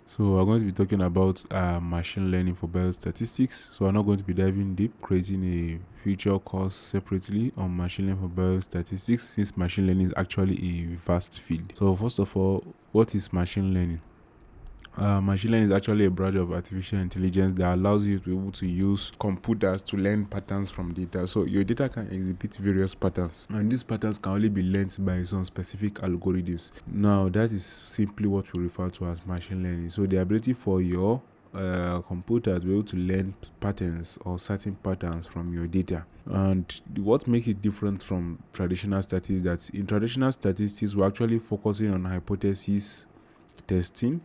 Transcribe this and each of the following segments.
So we're going to be talking about machine learning for biostatistics. So we're not going to be diving deep, creating a future course separately on machine learning for biostatistics, since machine learning is actually a vast field. So first of all, what is machine learning? Machine learning is actually a branch of artificial intelligence that allows you to be able to use computers to learn patterns from data. So your data can exhibit various patterns, and these patterns can only be learned by some specific algorithms. Now, that is simply what we refer to as machine learning. So the ability for your computer to be able to learn patterns or certain patterns from your data. And what makes it different from traditional statistics, that in traditional statistics we're actually focusing on hypothesis testing.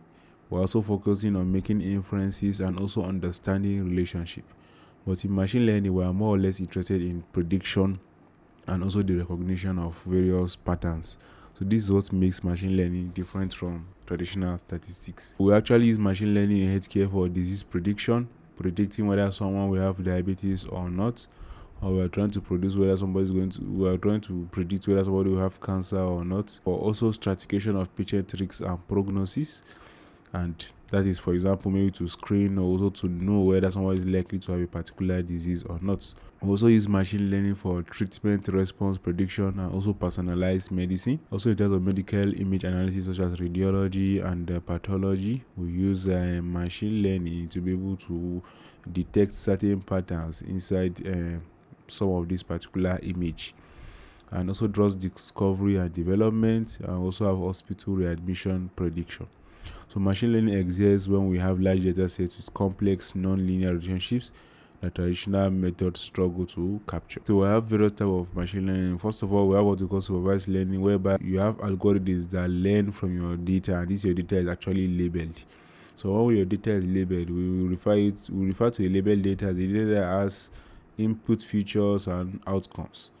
We're also focusing on making inferences and also understanding relationship. But in machine learning, we are more or less interested in prediction and also the recognition of various patterns. So this is what makes machine learning different from traditional statistics. We actually use machine learning in healthcare for disease prediction, predicting whether someone will have diabetes or not, or we are trying to predict whether somebody will have cancer or not, or also stratification of patient risks and prognosis. And that is, for example, maybe to screen or also to know whether someone is likely to have a particular disease or not. We also use machine learning for treatment response prediction and also personalized medicine. Also, in terms of medical image analysis such as radiology and pathology, we use machine learning to be able to detect certain patterns inside some of this particular image, and also drugs discovery and development, and also have hospital readmission prediction. So machine learning exists when we have large data sets with complex non-linear relationships that traditional methods struggle to capture. So we have various types of machine learning. First of all, we have what we call supervised learning, whereby you have algorithms that learn from your data, and this your data is actually labeled. So when your data is labeled, we refer to a labeled data as the data that has input, features, and outcomes.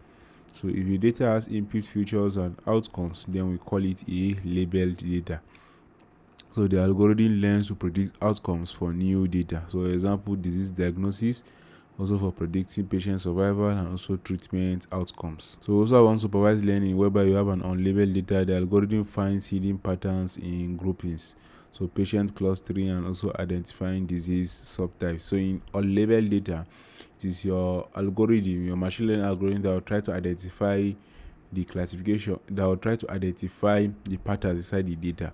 So if your data has input, features, and outcomes, then we call it a labeled data. So the algorithm learns to predict outcomes for new data. So example, disease diagnosis, also for predicting patient survival and also treatment outcomes. So also have unsupervised learning, whereby you have an unlabeled data. The algorithm finds hidden patterns in groupings. So patient clustering and also identifying disease subtypes. So in unlabeled data, it is your algorithm, your machine learning algorithm, that will try to identify the classification, that will try to identify the patterns inside the data.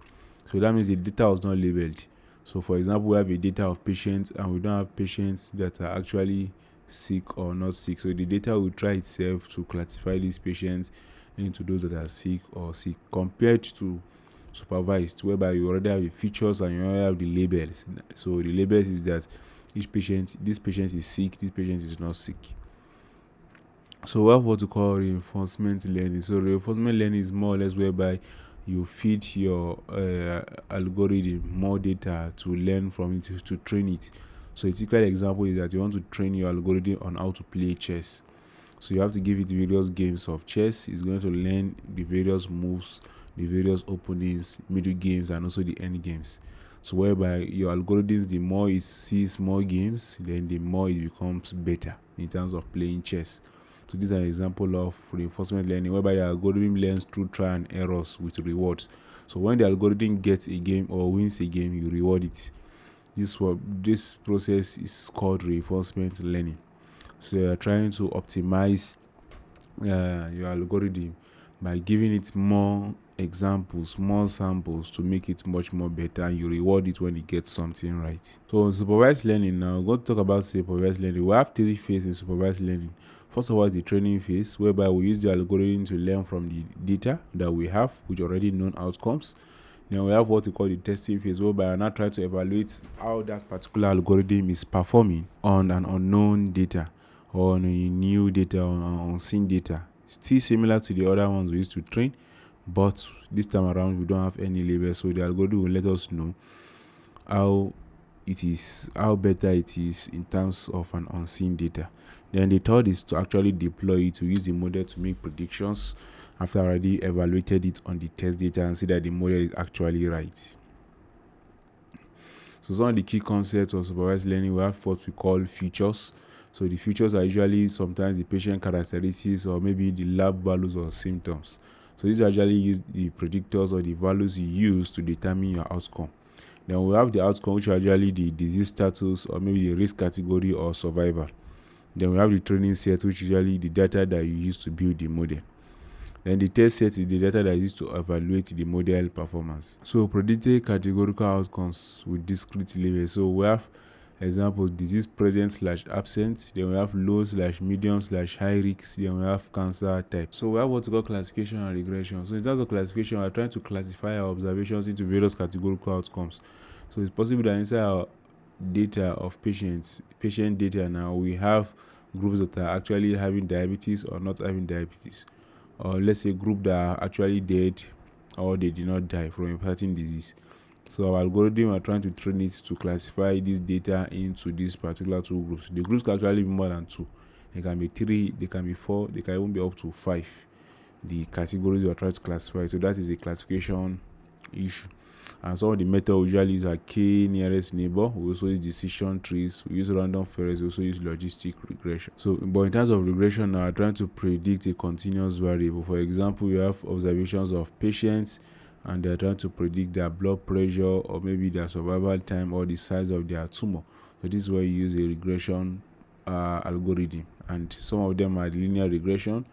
So that means the data was not labeled. So for example, we have a data of patients and we don't have patients that are actually sick or not sick. So the data will try itself to classify these patients into those that are sick or sick, compared to supervised, whereby you already have the features and you already have the labels. So the labels is that this patient is sick, this patient is not sick. So we have what we call reinforcement learning. So reinforcement learning is more or less whereby you feed your algorithm more data to learn from it, to train it. So a typical example is that you want to train your algorithm on how to play chess. So you have to give it various games of chess. It's going to learn the various moves, the various openings, middle games, and also the end games. So whereby your algorithms, the more it sees more games, then the more it becomes better in terms of playing chess. So this is an example of reinforcement learning, whereby the algorithm learns through trial and errors with rewards. So when the algorithm gets a game or wins a game, you reward it. This process is called reinforcement learning. So you are trying to optimize your algorithm by giving it more examples, more samples, to make it much more better, and you reward it when it gets something right. So supervised learning, now we're going to talk about supervised learning. We have 3 phases in supervised learning. First of all, the training phase, whereby we use the algorithm to learn from the data that we have, which already known outcomes. Then we have what we call the testing phase, whereby I now try to evaluate how that particular algorithm is performing on an unknown data, or on a new data, or unseen data. Still similar to the other ones we used to train, but this time around we don't have any label, so the algorithm will let us know how better it is in terms of an unseen data. Then the third is to actually deploy it, to use the model to make predictions after already evaluated it on the test data and see that the model is actually right. So some of the key concepts of supervised learning, we have what we call features. So the features are usually sometimes the patient characteristics or maybe the lab values or symptoms. So these are usually the predictors or the values you use to determine your outcome. Then we have the outcome, which are usually the disease status or maybe the risk category or survival. Then we have the training set, which is usually the data that you use to build the model. Then the test set is the data that is used to evaluate the model performance. So predicted categorical outcomes with discrete labels. So we have examples: disease present / absent. Then we have low / medium / high risk. Then we have cancer type. So we have what we call classification and regression. So in terms of classification, we are trying to classify our observations into various categorical outcomes. So it's possible that inside our data of patient data now, we have groups that are actually having diabetes or not having diabetes, or let's say group that are actually dead or they did not die from a certain disease. So our algorithm are trying to train it to classify this data into these particular two groups. The groups can actually be more than two. They can be 3, they can be 4, they can even be up to 5. The categories we are trying to classify. So that is a classification issue. And some of the methods we usually use are K nearest neighbor. We also use decision trees. We use random forest. We also use logistic regression. So, but in terms of regression, now we're trying to predict a continuous variable. For example, we have observations of patients, and they're trying to predict their blood pressure or maybe their survival time or the size of their tumor. So this is where you use a regression algorithm, and some of them are linear regression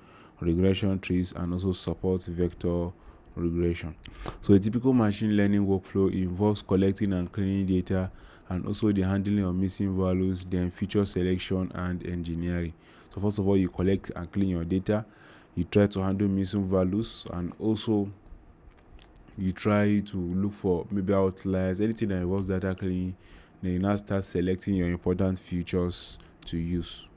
trees, and also support vector regression. So a typical machine learning workflow involves collecting and cleaning data, and also the handling of missing values, then feature selection and engineering. So first of all, you collect and clean your data, you try to handle missing values, and also you try to look for maybe outliers, anything that involves data cleaning. Then you now start selecting your important features to use.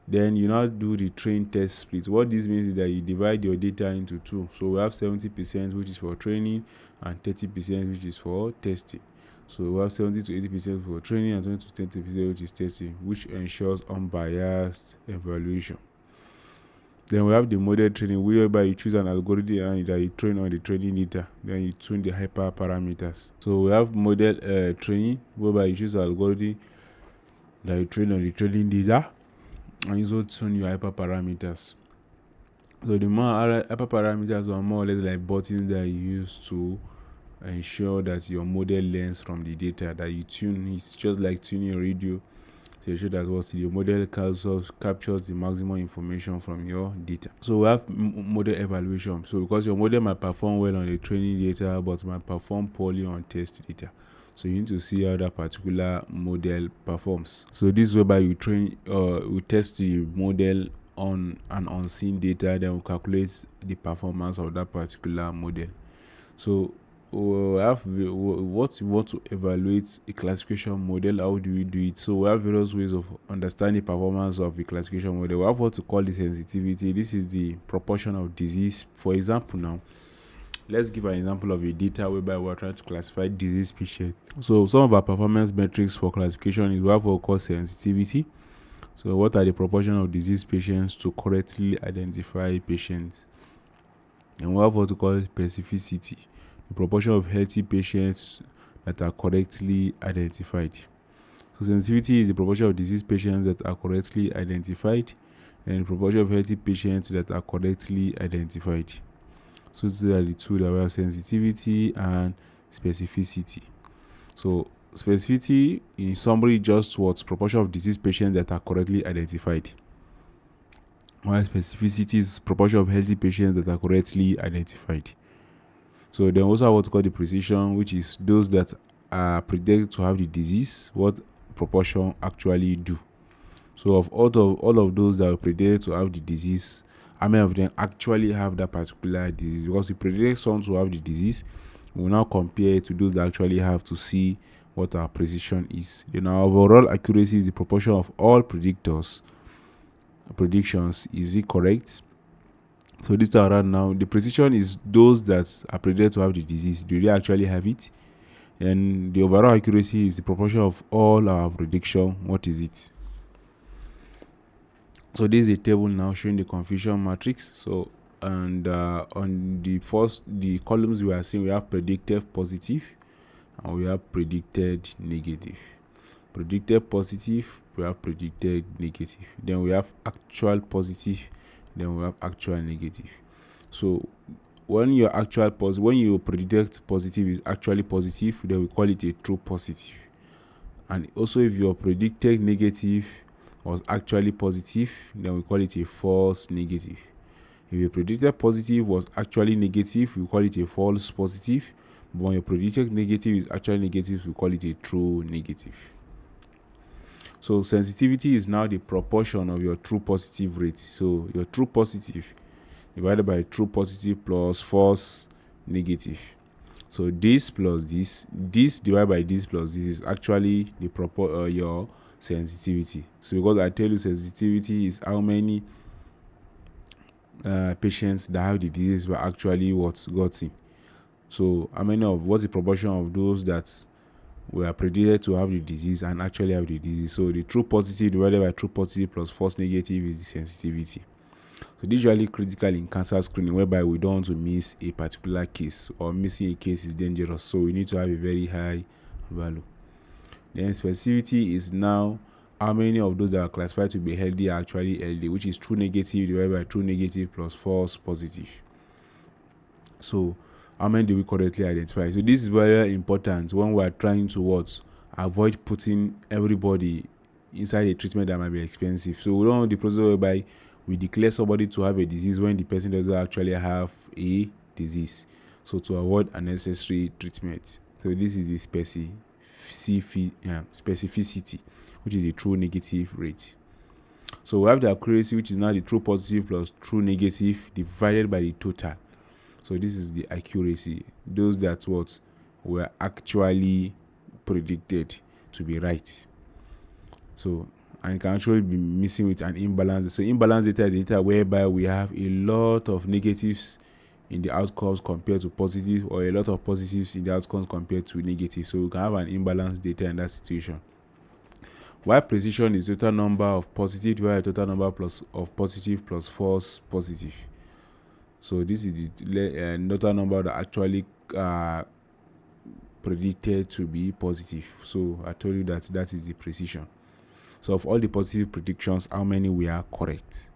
Then you now do the train test split. What this means is that you divide your data into two. So we have 70%, which is for training, and 30%, which is for testing. So we have 70 to 80% for training and 20 to 30%, which is testing, which ensures unbiased evaluation. Then we have the model training, whereby you choose an algorithm and that you train on the training data. Then you tune the hyperparameters. So we have model training, whereby you choose an algorithm that you train on the training data, and you also tune your hyperparameters. So the more hyperparameters are more or less like buttons that you use to ensure that your model learns from the data that you tune. It's just like tuning a radio to ensure that what your model captures the maximum information from your data. So we have model evaluation. So because your model might perform well on the training data but might perform poorly on test data, so you need to see how that particular model performs. So this is whereby you we test the model on an unseen data, then we calculate the performance of that particular model. So we have what you want to evaluate a classification model. How do we do it? So we have various ways of understanding performance of a classification model. We have what to call the sensitivity. This is the proportion of disease. For example, now let's give an example of a data whereby we're trying to classify disease patient. So some of our performance metrics for classification is we have what we call sensitivity. So what are the proportion of disease patients to correctly identify patients? And we have what we call specificity, the proportion of healthy patients that are correctly identified. So sensitivity is the proportion of disease patients that are correctly identified, and the proportion of healthy patients that are correctly identified. So these are the two that we have: sensitivity and specificity. So specificity, in summary, just what proportion of disease patients that are correctly identified, while specificity is proportion of healthy patients that are correctly identified. So then also have what's called the precision, which is those that are predicted to have the disease, what proportion actually do. So of all of those that are predicted to have the disease, how many of them actually have that particular disease? Because we predict some to have the disease, we will now compare it to those that actually have to see what our precision is. Then our overall accuracy is the proportion of all predictions. Is it correct? So this time around now, the precision is those that are predicted to have the disease. Do they actually have it? And the overall accuracy is the proportion of all our prediction. What is it? So this is a table now showing the confusion matrix. So and on the columns we are seeing, we have predicted positive and we have predicted negative. Predicted positive, we have predicted negative. Then we have actual positive, then we have actual negative. So when your when you predict positive is actually positive, then we call it a true positive. And also, if your predicted negative was actually positive, then we call it a false negative. If your predicted positive was actually negative, we call it a false positive. But when your predicted negative is actually negative, we call it a true negative. So sensitivity is now the proportion of your true positive rate. So your true positive divided by true positive plus false negative. So this plus this divided by this plus this is actually the your sensitivity. So because I tell you sensitivity is how many patients that have the disease were actually gotten. So how many of what's the proportion of those that were predicted to have the disease and actually have the disease. So the true positive divided by true positive plus false negative is the sensitivity. So this is usually critical in cancer screening, whereby we don't want to miss a particular case, or missing a case is dangerous. So we need to have a very high value. Then specificity is now how many of those that are classified to be healthy are actually healthy, which is true negative divided by true negative plus false positive. So how many do we correctly identify? So this is very important when we are trying to avoid putting everybody inside a treatment that might be expensive. So we don't want the process whereby we declare somebody to have a disease when the person doesn't actually have a disease. So to avoid unnecessary treatment. So this is the specificity, which is the true negative rate. So we have the accuracy, which is now the true positive plus true negative divided by the total. So this is the accuracy, those that were actually predicted to be right. So, and it can actually be missing with an imbalance. So imbalanced data is data whereby we have a lot of negatives in the outcomes compared to positive, or a lot of positives in the outcomes compared to negative. So we can have an imbalanced data in that situation. While precision is total number of positive divided by total number of positive plus false positive. So this is the total number that actually predicted to be positive. So I told you that is the precision. So of all the positive predictions, how many were correct?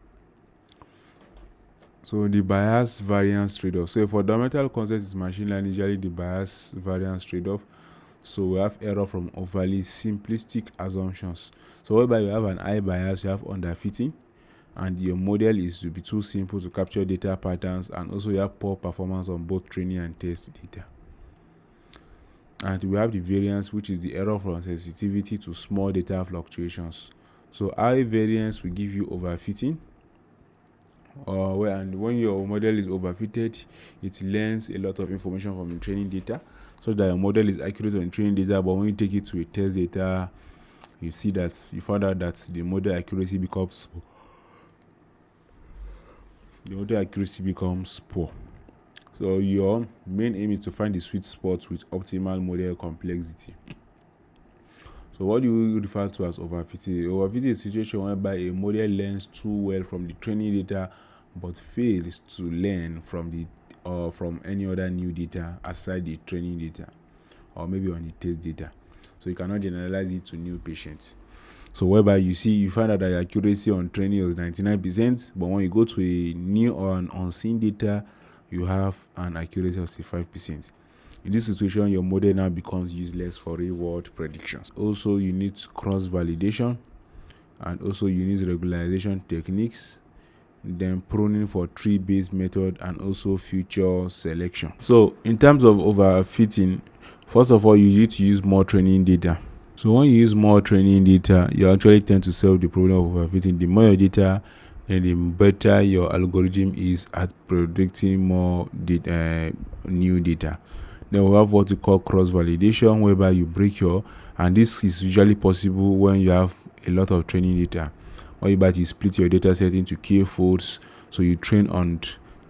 So the bias variance trade-off. So a fundamental concept is machine learning, usually the bias variance trade-off. So we have error from overly simplistic assumptions. So whereby you have an high bias, you have underfitting, and your model is to be too simple to capture data patterns, and also you have poor performance on both training and test data. And we have the variance, which is the error from sensitivity to small data fluctuations. So high variance will give you overfitting, and when your model is overfitted, it learns a lot of information from the training data, so that your model is accurate on training data, but when you take it to a test data, you found out that the model accuracy becomes poor. So your main aim is to find the sweet spot with optimal model complexity. So what do we refer to as overfitting? Overfitting is a situation whereby a model learns too well from the training data, but fails to learn from any other new data aside the training data, or maybe on the test data. So you cannot generalize it to new patients. So whereby you find out that your accuracy on training was 99%, but when you go to a new or an unseen data, you have an accuracy of 65%. In this situation, your model now becomes useless for real-world predictions. Also, you need cross-validation, and also you need regularization techniques, then pruning for tree-based method, and also feature selection. So in terms of overfitting, first of all, you need to use more training data. So when you use more training data, you actually tend to solve the problem of overfitting. The more your data, then the better your algorithm is at predicting more new data. Then we have what we call cross-validation, whereby you break and this is usually possible when you have a lot of training data, whereby you split your data set into k folds. So you train on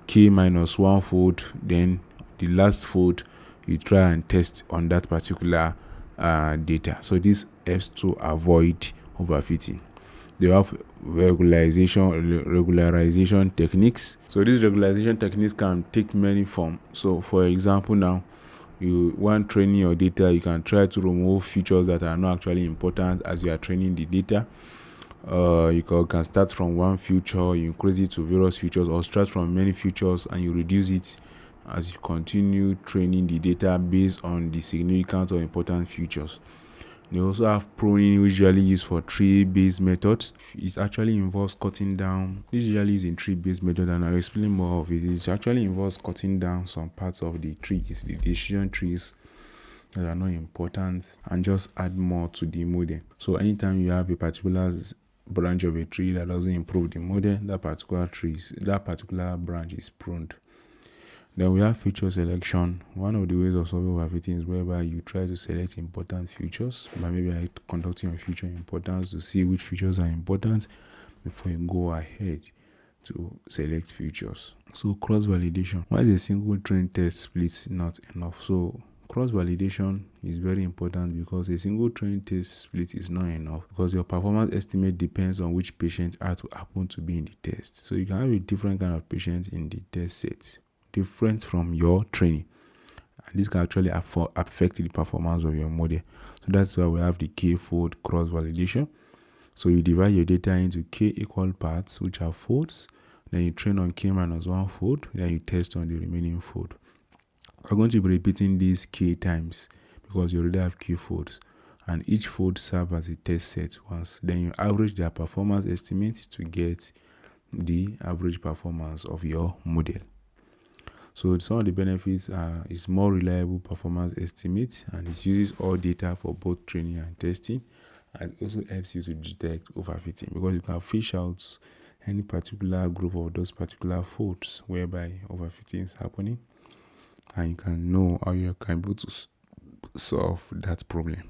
k minus 1 fold, then the last fold you try and test on that particular data. So this helps to avoid overfitting. They have regularization techniques. So these regularization techniques can take many forms. So for example, now you want training your data, you can try to remove features that are not actually important as you are training the data. You can start from one feature, you increase it to various features, or start from many features and you reduce it as you continue training the data based on the significant or important features. They also have pruning, which usually used for tree-based methods. It actually involves cutting down. This usually using tree-based method, and I'll explain more of it. It actually involves cutting down some parts of the trees, the decision trees that are not important, and just add more to the model. So anytime you have a particular branch of a tree that doesn't improve the model, that particular branch is pruned. Then we have feature selection. One of the ways of solving overfitting is whereby you try to select important features by maybe conducting a feature importance to see which features are important before you go ahead to select features. So cross-validation. Why is a single train test split not enough? So cross-validation is very important because a single train test split is not enough, because your performance estimate depends on which patient happen to be in the test. So you can have a different kind of patient in the test set, different from your training, and this can actually affect the performance of your model. So that's why we have the k-fold cross validation. So you divide your data into k equal parts, which are folds, then you train on k minus 1 fold, then you test on the remaining fold. We're going to be repeating these k times because you already have k folds, and each fold serves as a test set once. Then you average their performance estimate to get the average performance of your model. So some of the benefits are it's more reliable performance estimate, and it uses all data for both training and testing, and it also helps you to detect overfitting because you can fish out any particular group of those particular folds whereby overfitting is happening, and you can know how you can be able to solve that problem.